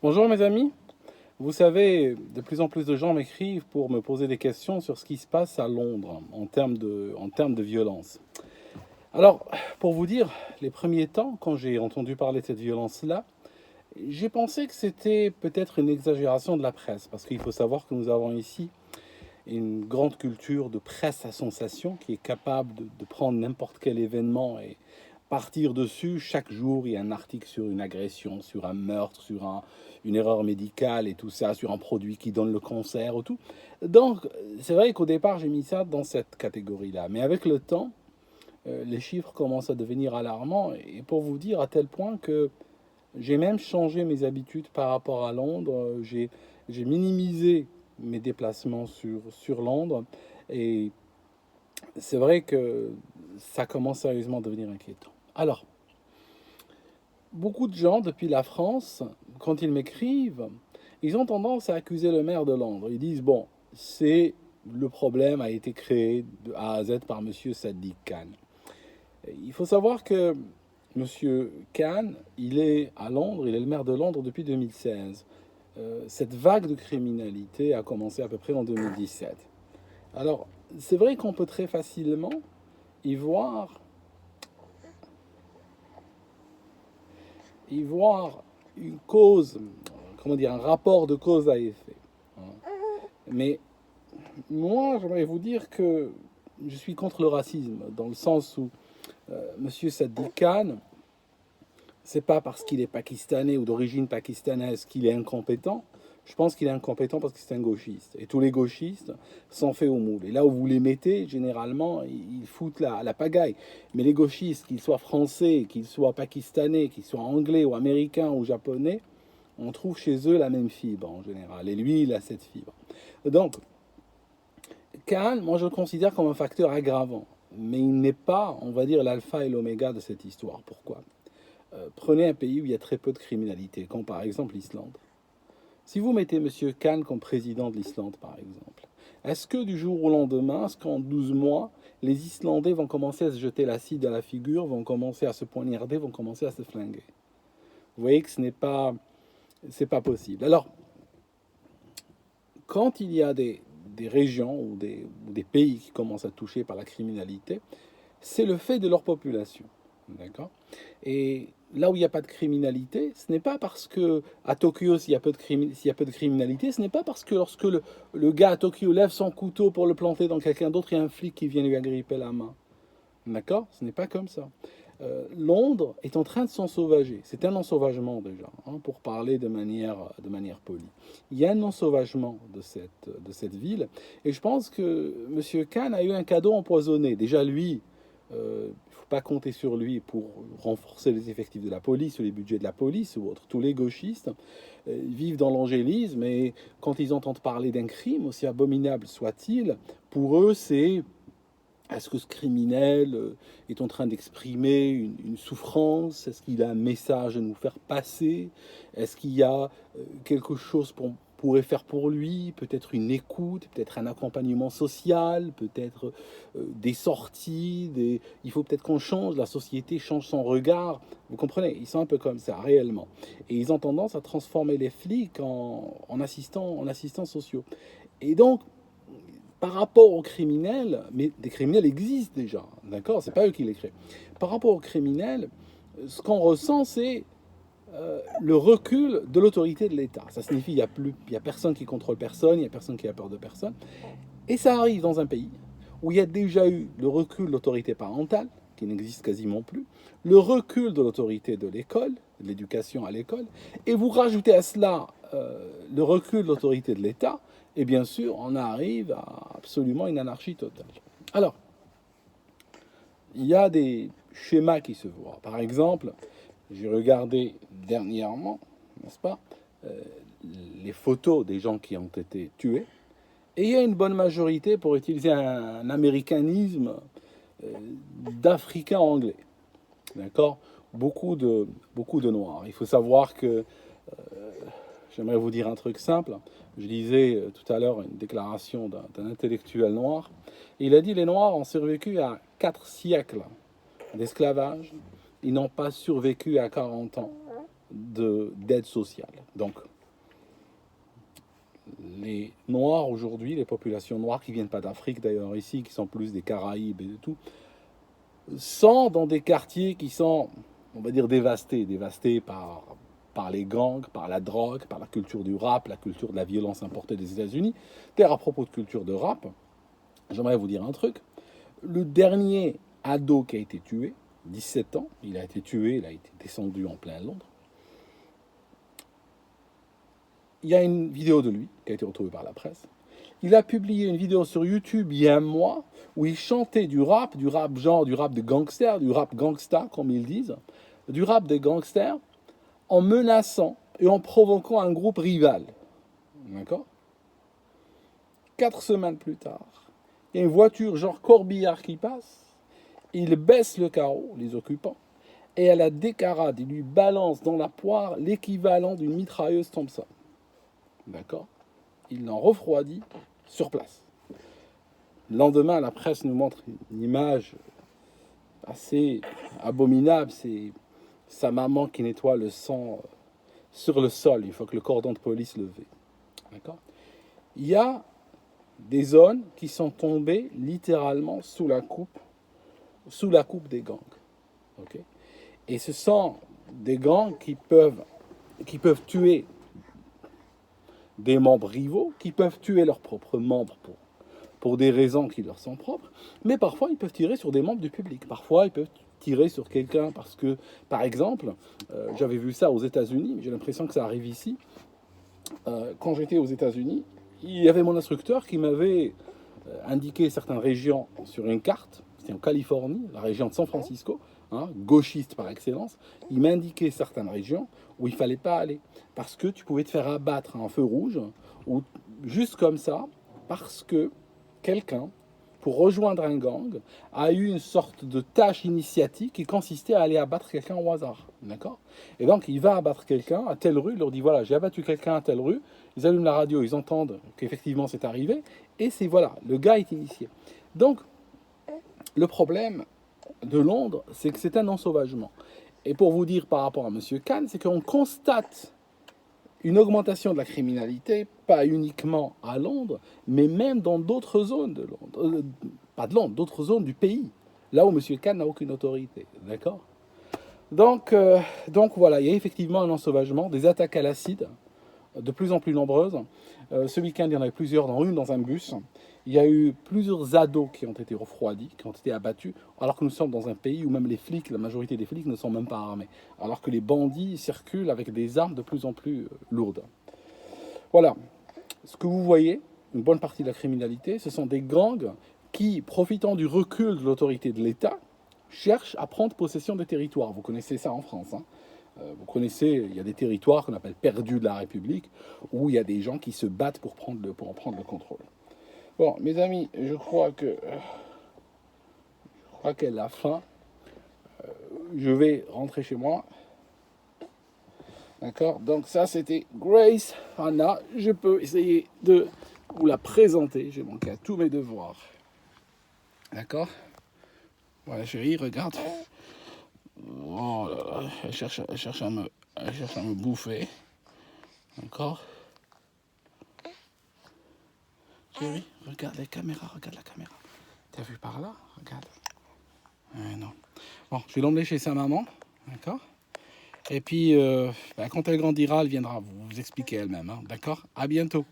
Bonjour mes amis, vous savez, de plus en plus de gens m'écrivent pour me poser des questions sur ce qui se passe à Londres en termes de violence. Alors, pour vous dire, les premiers temps, quand j'ai entendu parler de cette violence-là, j'ai pensé que c'était peut-être une exagération de la presse, parce qu'il faut savoir que nous avons ici une grande culture de presse à sensation qui est capable de prendre n'importe quel événement et partir dessus. Chaque jour, il y a un article sur une agression, sur un meurtre, une erreur médicale et tout ça, sur un produit qui donne le cancer ou tout. Donc, c'est vrai qu'au départ, j'ai mis ça dans cette catégorie-là. Mais avec le temps, les chiffres commencent à devenir alarmants. Et pour vous dire à tel point que j'ai même changé mes habitudes par rapport à Londres. J'ai minimisé mes déplacements sur Londres. Et c'est vrai que ça commence sérieusement à devenir inquiétant. Alors, beaucoup de gens depuis la France, quand ils m'écrivent, ils ont tendance à accuser le maire de Londres. Ils disent, bon, c'est le problème a été créé de A à Z par Monsieur Sadiq Khan. Il faut savoir que Monsieur Khan, il est à Londres, il est le maire de Londres depuis 2016. Cette vague de criminalité a commencé à peu près en 2017. Alors, c'est vrai qu'on peut très facilement y voir, y voir une cause, comment dire, un rapport de cause à effet. Mais moi, j'aimerais vous dire que je suis contre le racisme, dans le sens où Monsieur Sadiq Khan, c'est pas parce qu'il est pakistanais ou d'origine pakistanaise qu'il est incompétent. Je pense qu'il est incompétent parce que c'est un gauchiste. Et tous les gauchistes sont faits au moule. Et là où vous les mettez, généralement, ils foutent la pagaille. Mais les gauchistes, qu'ils soient français, qu'ils soient pakistanais, qu'ils soient anglais ou américains ou japonais, on trouve chez eux la même fibre en général. Et lui, il a cette fibre. Donc, Khan, moi je le considère comme un facteur aggravant. Mais il n'est pas, on va dire, l'alpha et l'oméga de cette histoire. Pourquoi? Prenez un pays où il y a très peu de criminalité, comme par exemple l'Islande. Si vous mettez M. Khan comme président de l'Islande, par exemple, est-ce que du jour au lendemain, est-ce qu'en 12 mois, les Islandais vont commencer à se jeter l'acide à la figure, vont commencer à se poignarder, vont commencer à se flinguer? Vous voyez que c'est pas possible. Alors, quand il y a des régions ou des pays qui commencent à toucher par la criminalité, c'est le fait de leur population. D'accord? Et là où il n'y a pas de criminalité, ce n'est pas parce que à Tokyo, s'il y a peu de criminalité, ce n'est pas parce que lorsque le gars à Tokyo lève son couteau pour le planter dans quelqu'un d'autre, il y a un flic qui vient lui agripper la main. D'accord? Ce n'est pas comme ça. Londres est en train de s'ensauvager. C'est un ensauvagement déjà, hein, pour parler de manière polie. Il y a un ensauvagement de cette ville. Et je pense que M. Khan a eu un cadeau empoisonné. Déjà, lui, il ne faut pas compter sur lui pour renforcer les effectifs de la police ou les budgets de la police ou autre. Tous les gauchistes vivent dans l'angélisme et quand ils entendent parler d'un crime, aussi abominable soit-il, pour eux, c'est est-ce que ce criminel est en train d'exprimer une souffrance? Est-ce qu'il a un message à nous faire passer? Est-ce qu'il y a quelque chose qu'on pourrait faire pour lui? Peut-être une écoute, peut-être un accompagnement social, peut-être des sorties. Il faut peut-être qu'on change, la société change son regard. Vous comprenez? Ils sont un peu comme ça, réellement. Et ils ont tendance à transformer les flics en assistants sociaux. Et donc, par rapport aux criminels, mais des criminels existent déjà, d'accord? C'est pas eux qui les créent. Par rapport aux criminels, ce qu'on ressent, c'est le recul de l'autorité de l'État. Ça signifie il y a personne qui contrôle personne, il y a personne qui a peur de personne. Et ça arrive dans un pays où il y a déjà eu le recul de l'autorité parentale, qui n'existe quasiment plus, le recul de l'autorité de l'école, de l'éducation à l'école, et vous rajoutez à cela le recul de l'autorité de l'État, et bien sûr, on arrive à absolument une anarchie totale. Alors, il y a des schémas qui se voient. Par exemple, j'ai regardé dernièrement, n'est-ce pas, euh, les photos des gens qui ont été tués, et il y a une bonne majorité, pour utiliser un américanisme, euh, d'Africains anglais. D'accord? Beaucoup de Noirs. Il faut savoir que, j'aimerais vous dire un truc simple. Je lisais tout à l'heure une déclaration d'un intellectuel noir. Il a dit les Noirs ont survécu à 4 siècles d'esclavage. Ils n'ont pas survécu à 40 ans d'aide sociale. Donc, les Noirs aujourd'hui, les populations noires qui viennent pas d'Afrique d'ailleurs ici, qui sont plus des Caraïbes et de tout, sont dans des quartiers qui sont, on va dire, dévastés par les gangs, par la drogue, par la culture du rap, la culture de la violence importée des États-Unis. D'ailleurs, à propos de culture de rap, j'aimerais vous dire un truc. Le dernier ado qui a été tué, 17 ans, il a été tué, il a été descendu en plein Londres. Il y a une vidéo de lui qui a été retrouvée par la presse. Il a publié une vidéo sur YouTube il y a un mois où il chantait du rap genre, du rap de gangster, du rap gangsta comme ils disent, du rap de gangster en menaçant et en provoquant un groupe rival. D'accord ? 4 semaines plus tard, il y a une voiture genre corbillard qui passe, il baisse le carreau, les occupants, et à la décarade, il lui balance dans la poire l'équivalent d'une mitrailleuse Thompson. D'accord ? Il l'en refroidit sur place. Le lendemain, la presse nous montre une image assez abominable. C'est sa maman qui nettoie le sang sur le sol. Il faut que le cordon de police levé. D'accord ? Il y a des zones qui sont tombées littéralement sous la coupe des gangs. Okay ? Et ce sont des gangs qui peuvent tuer des membres rivaux, qui peuvent tuer leurs propres membres pour des raisons qui leur sont propres, mais parfois ils peuvent tirer sur des membres du public. Parfois ils peuvent tirer sur quelqu'un parce que, par exemple, j'avais vu ça aux États-Unis, mais j'ai l'impression que ça arrive ici. Quand j'étais aux États-Unis, il y avait mon instructeur qui m'avait indiqué certaines régions sur une carte. C'était en Californie, la région de San Francisco, hein, gauchiste par excellence. Il m'a indiqué certaines régions où il ne fallait pas aller parce que tu pouvais te faire abattre à un feu rouge ou juste comme ça parce que quelqu'un, pour rejoindre un gang, a eu une sorte de tâche initiatique qui consistait à aller abattre quelqu'un au hasard. D'accord ? Et donc, il va abattre quelqu'un à telle rue, il leur dit, voilà, j'ai abattu quelqu'un à telle rue, ils allument la radio, ils entendent qu'effectivement c'est arrivé, et c'est, voilà, le gars est initié. Donc, le problème de Londres, c'est que c'est un ensauvagement. Et pour vous dire par rapport à M. Khan, c'est qu'on constate une augmentation de la criminalité, pas uniquement à Londres, mais même dans d'autres zones de Londres. Pas de Londres, d'autres zones du pays, là où M. Khan n'a aucune autorité. D'accord ? Donc voilà, il y a effectivement un ensauvagement, des attaques à l'acide, de plus en plus nombreuses. Ce week-end, il y en avait plusieurs, dans un bus. Il y a eu plusieurs ados qui ont été refroidis, qui ont été abattus, alors que nous sommes dans un pays où même les flics, la majorité des flics ne sont même pas armés, alors que les bandits circulent avec des armes de plus en plus lourdes. Voilà. Ce que vous voyez, une bonne partie de la criminalité, ce sont des gangs qui, profitant du recul de l'autorité de l'État, cherchent à prendre possession des territoires. Vous connaissez ça en France, hein. Vous connaissez, il y a des territoires qu'on appelle perdus de la République, où il y a des gens qui se battent pour en prendre le contrôle. Bon, mes amis, je crois qu'elle a faim. Je vais rentrer chez moi. D'accord ? Donc ça, c'était Grace Hannah. Je peux essayer de vous la présenter. J'ai manqué à tous mes devoirs. D'accord ? Voilà, chérie, regarde. Oh là là, elle cherche à me bouffer. D'accord ? Chérie, regarde la caméra. T'as vu par là ? Regarde. Non. Bon, je vais l'emmener chez sa maman. D'accord ? Et puis, quand elle grandira, elle viendra vous expliquer elle-même. Hein, d'accord ? À bientôt.